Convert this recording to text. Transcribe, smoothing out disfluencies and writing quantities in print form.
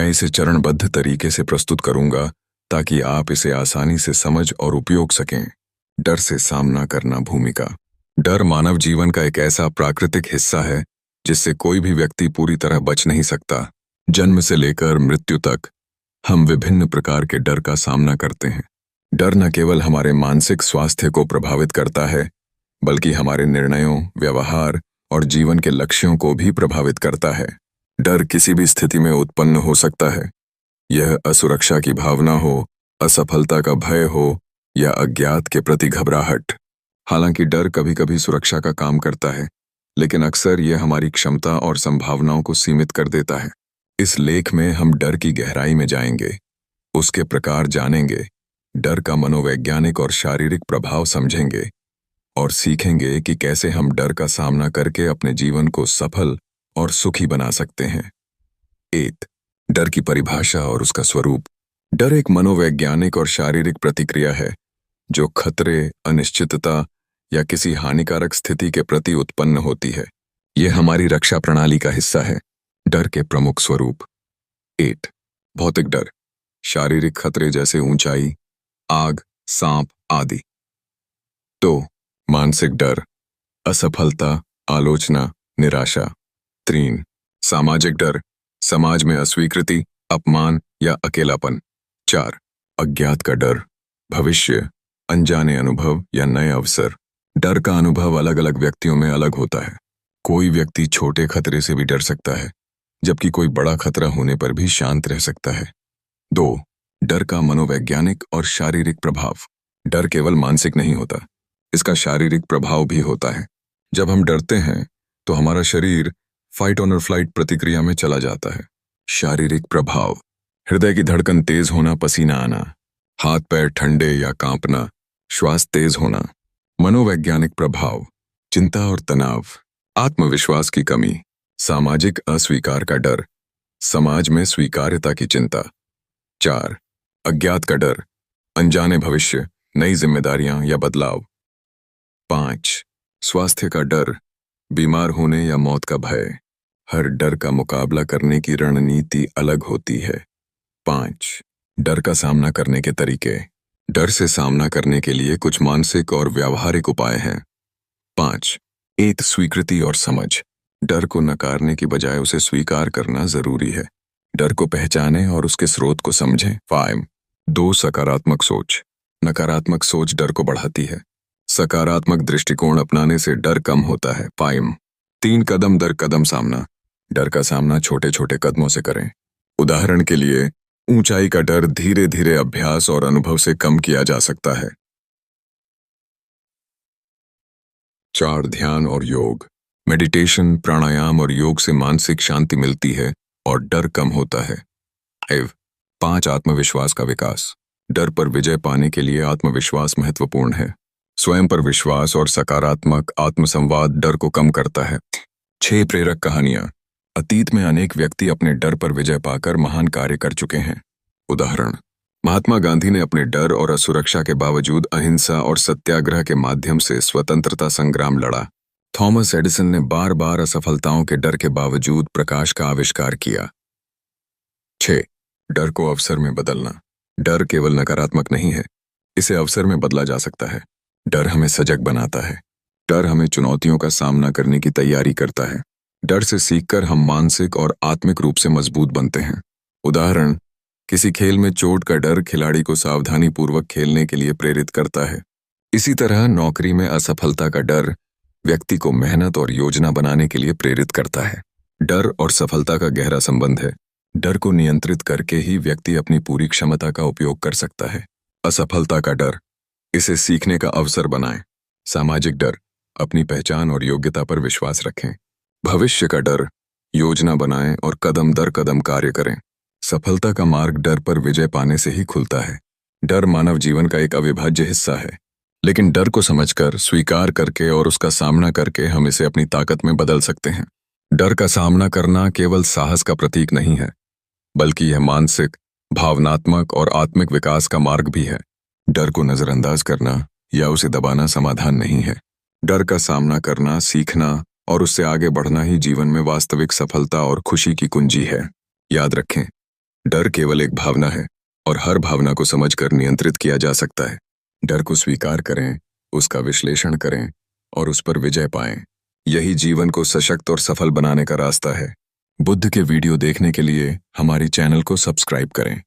मैं इसे चरणबद्ध तरीके से प्रस्तुत करूंगा ताकि आप इसे आसानी से समझ और उपयोग सकें। डर से सामना करना भूमिका। डर मानव जीवन का एक ऐसा प्राकृतिक हिस्सा है जिससे कोई भी व्यक्ति पूरी तरह बच नहीं सकता। जन्म से लेकर मृत्यु तक हम विभिन्न प्रकार के डर का सामना करते हैं। डर न केवल हमारे मानसिक स्वास्थ्य को प्रभावित करता है, बल्कि हमारे निर्णयों, व्यवहार और जीवन के लक्ष्यों को भी प्रभावित करता है। डर किसी भी स्थिति में उत्पन्न हो सकता है। यह असुरक्षा की भावना हो, असफलता का भय हो या अज्ञात के प्रति घबराहट। हालांकि डर कभी कभी सुरक्षा का काम करता है, लेकिन अक्सर यह हमारी क्षमता और संभावनाओं को सीमित कर देता है। इस लेख में हम डर की गहराई में जाएंगे, उसके प्रकार जानेंगे, डर का मनोवैज्ञानिक और शारीरिक प्रभाव समझेंगे और सीखेंगे कि कैसे हम डर का सामना करके अपने जीवन को सफल और सुखी बना सकते हैं। 1. डर की परिभाषा और उसका स्वरूप। डर एक मनोवैज्ञानिक और शारीरिक प्रतिक्रिया है जो खतरे, अनिश्चितता या किसी हानिकारक स्थिति के प्रति उत्पन्न होती है। यह हमारी रक्षा प्रणाली का हिस्सा है। डर के प्रमुख स्वरूप। 8. भौतिक डर। शारीरिक खतरे जैसे ऊंचाई, आग, सांप आदि। 2. मानसिक डर। असफलता, आलोचना, निराशा। 3. सामाजिक डर। समाज में अस्वीकृति, अपमान या अकेलापन। 4. अज्ञात का डर। भविष्य, अनजाने अनुभव या नए अवसर। डर का अनुभव अलग अलग व्यक्तियों में अलग होता है। कोई व्यक्ति छोटे खतरे से भी डर सकता है, जबकि कोई बड़ा खतरा होने पर भी शांत रह सकता है। 2. डर का मनोवैज्ञानिक और शारीरिक प्रभाव। डर केवल मानसिक नहीं होता, इसका शारीरिक प्रभाव भी होता है। जब हम डरते हैं तो हमारा शरीर फाइट और फ्लाइट प्रतिक्रिया में चला जाता है। शारीरिक प्रभाव। हृदय की धड़कन तेज होना, पसीना आना, हाथ पैर ठंडे या कांपना, श्वास तेज होना। मनोवैज्ञानिक प्रभाव। चिंता और तनाव, आत्मविश्वास की कमी, सामाजिक अस्वीकार का डर, समाज में स्वीकार्यता की चिंता। 4. अज्ञात का डर। अनजाने भविष्य, नई जिम्मेदारियां या बदलाव। 5. स्वास्थ्य का डर। बीमार होने या मौत का भय। हर डर का मुकाबला करने की रणनीति अलग होती है। 5. डर का सामना करने के तरीके। डर से सामना करने के लिए कुछ मानसिक और व्यावहारिक उपाय हैं। 5. 1. स्वीकृति और समझ। डर को नकारने की बजाय उसे स्वीकार करना जरूरी है। डर को पहचानें और उसके स्रोत को समझें। 5. 2. सकारात्मक सोच। नकारात्मक सोच डर को बढ़ाती है। सकारात्मक दृष्टिकोण अपनाने से डर कम होता है। 5. 3 कदम दर कदम सामना। डर का सामना छोटे छोटे कदमों से करें। उदाहरण के लिए, ऊंचाई का डर धीरे धीरे अभ्यास और अनुभव से कम किया जा सकता है। 4. ध्यान और योग। मेडिटेशन, प्राणायाम और योग से मानसिक शांति मिलती है और डर कम होता है। 5. आत्मविश्वास का विकास। डर पर विजय पाने के लिए आत्मविश्वास महत्वपूर्ण है। स्वयं पर विश्वास और सकारात्मक आत्मसंवाद डर को कम करता है। 6. प्रेरक कहानियां। अतीत में अनेक व्यक्ति अपने डर पर विजय पाकर महान कार्य कर चुके हैं। उदाहरण, महात्मा गांधी ने अपने डर और असुरक्षा के बावजूद अहिंसा और सत्याग्रह के माध्यम से स्वतंत्रता संग्राम लड़ा। थॉमस एडिसन ने बार बार असफलताओं के डर के बावजूद प्रकाश का आविष्कार किया। 6. डर को अवसर में बदलना। डर केवल नकारात्मक नहीं है, इसे अवसर में बदला जा सकता है। डर हमें सजग बनाता है। डर हमें चुनौतियों का सामना करने की तैयारी करता है। डर से सीखकर हम मानसिक और आत्मिक रूप से मजबूत बनते हैं। उदाहरण, किसी खेल में चोट का डर खिलाड़ी को सावधानीपूर्वक खेलने के लिए प्रेरित करता है। इसी तरह नौकरी में असफलता का डर व्यक्ति को मेहनत और योजना बनाने के लिए प्रेरित करता है। डर और सफलता का गहरा संबंध है। डर को नियंत्रित करके ही व्यक्ति अपनी पूरी क्षमता का उपयोग कर सकता है। असफलता का डर, इसे सीखने का अवसर बनाएं। सामाजिक डर, अपनी पहचान और योग्यता पर विश्वास रखें। भविष्य का डर, योजना बनाएं और कदम दर कदम कार्य करें। सफलता का मार्ग डर पर विजय पाने से ही खुलता है। डर मानव जीवन का एक अविभाज्य हिस्सा है, लेकिन डर को समझकर, स्वीकार करके और उसका सामना करके हम इसे अपनी ताकत में बदल सकते हैं। डर का सामना करना केवल साहस का प्रतीक नहीं है, बल्कि यह मानसिक, भावनात्मक और आत्मिक विकास का मार्ग भी है। डर को नजरअंदाज करना या उसे दबाना समाधान नहीं है। डर का सामना करना, सीखना और उससे आगे बढ़ना ही जीवन में वास्तविक सफलता और खुशी की कुंजी है। याद रखें, डर केवल एक भावना है और हर भावना को समझकर नियंत्रित किया जा सकता है। डर को स्वीकार करें, उसका विश्लेषण करें और उस पर विजय पाएं। यही जीवन को सशक्त और सफल बनाने का रास्ता है। बुद्ध के वीडियो देखने के लिए हमारी चैनल को सब्सक्राइब करें।